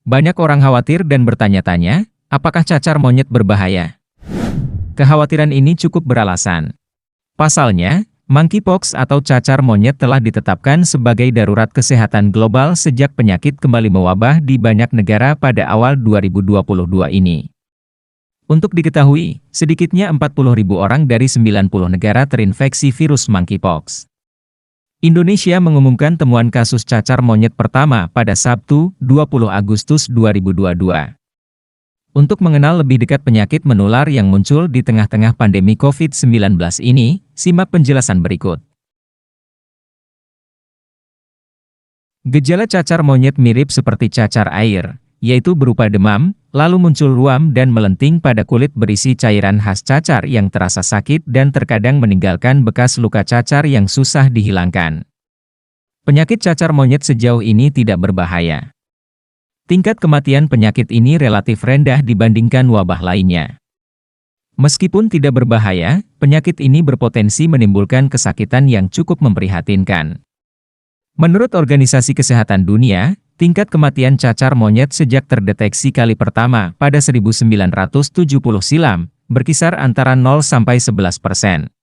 Banyak orang khawatir dan bertanya-tanya, apakah cacar monyet berbahaya? Kekhawatiran ini cukup beralasan. Pasalnya, monkeypox atau cacar monyet telah ditetapkan sebagai darurat kesehatan global sejak penyakit kembali mewabah di banyak negara pada awal 2022 ini. Untuk diketahui, sedikitnya 40.000 orang dari 90 negara terinfeksi virus monkeypox. Indonesia mengumumkan temuan kasus cacar monyet pertama pada Sabtu, 20 Agustus 2022. Untuk mengenal lebih dekat penyakit menular yang muncul di tengah-tengah pandemi COVID-19 ini, simak penjelasan berikut. Gejala cacar monyet mirip seperti cacar air, yaitu berupa demam, lalu muncul ruam dan melenting pada kulit berisi cairan khas cacar yang terasa sakit dan terkadang meninggalkan bekas luka cacar yang susah dihilangkan. Penyakit cacar monyet sejauh ini tidak berbahaya. Tingkat kematian penyakit ini relatif rendah dibandingkan wabah lainnya. Meskipun tidak berbahaya, penyakit ini berpotensi menimbulkan kesakitan yang cukup memprihatinkan. Menurut Organisasi Kesehatan Dunia, tingkat kematian cacar monyet sejak terdeteksi kali pertama pada 1970 silam, berkisar antara 0–11%.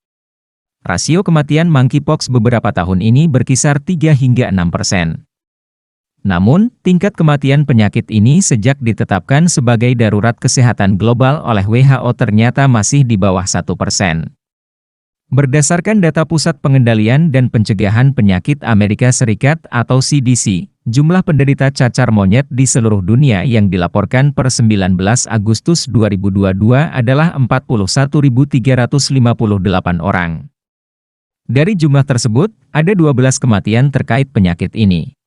Rasio kematian monkeypox beberapa tahun ini berkisar 3–6%. Namun, tingkat kematian penyakit ini sejak ditetapkan sebagai darurat kesehatan global oleh WHO ternyata masih di bawah 1%. Berdasarkan data Pusat Pengendalian dan Pencegahan Penyakit Amerika Serikat atau CDC, jumlah penderita cacar monyet di seluruh dunia yang dilaporkan per 19 Agustus 2022 adalah 41.358 orang. Dari jumlah tersebut, ada 12 kematian terkait penyakit ini.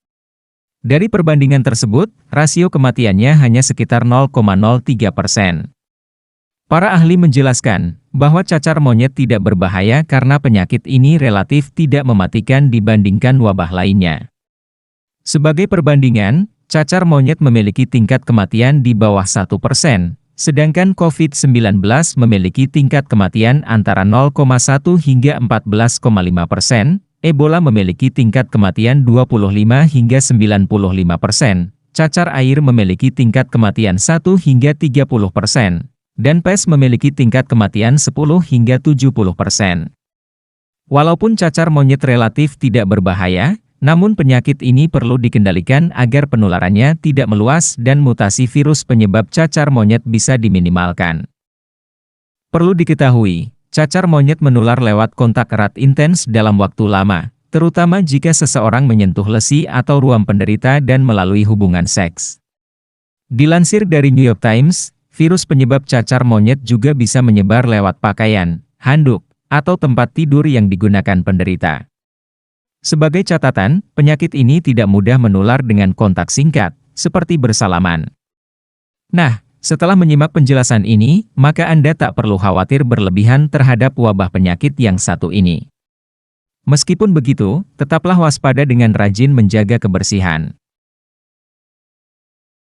Dari perbandingan tersebut, rasio kematiannya hanya sekitar 0,03%. Para ahli menjelaskan bahwa cacar monyet tidak berbahaya karena penyakit ini relatif tidak mematikan dibandingkan wabah lainnya. Sebagai perbandingan, cacar monyet memiliki tingkat kematian di bawah 1%, sedangkan COVID-19 memiliki tingkat kematian antara 0,1 hingga 14,5%, Ebola memiliki tingkat kematian 25–95%, cacar air memiliki tingkat kematian 1–30%, dan PES memiliki tingkat kematian 10–70%. Walaupun cacar monyet relatif tidak berbahaya, namun penyakit ini perlu dikendalikan agar penularannya tidak meluas dan mutasi virus penyebab cacar monyet bisa diminimalkan. Perlu diketahui, cacar monyet menular lewat kontak erat intens dalam waktu lama, terutama jika seseorang menyentuh lesi atau ruam penderita dan melalui hubungan seks. Dilansir dari New York Times, virus penyebab cacar monyet juga bisa menyebar lewat pakaian, handuk, atau tempat tidur yang digunakan penderita. Sebagai catatan, penyakit ini tidak mudah menular dengan kontak singkat, seperti bersalaman. Nah, setelah menyimak penjelasan ini, maka Anda tak perlu khawatir berlebihan terhadap wabah penyakit yang satu ini. Meskipun begitu, tetaplah waspada dengan rajin menjaga kebersihan.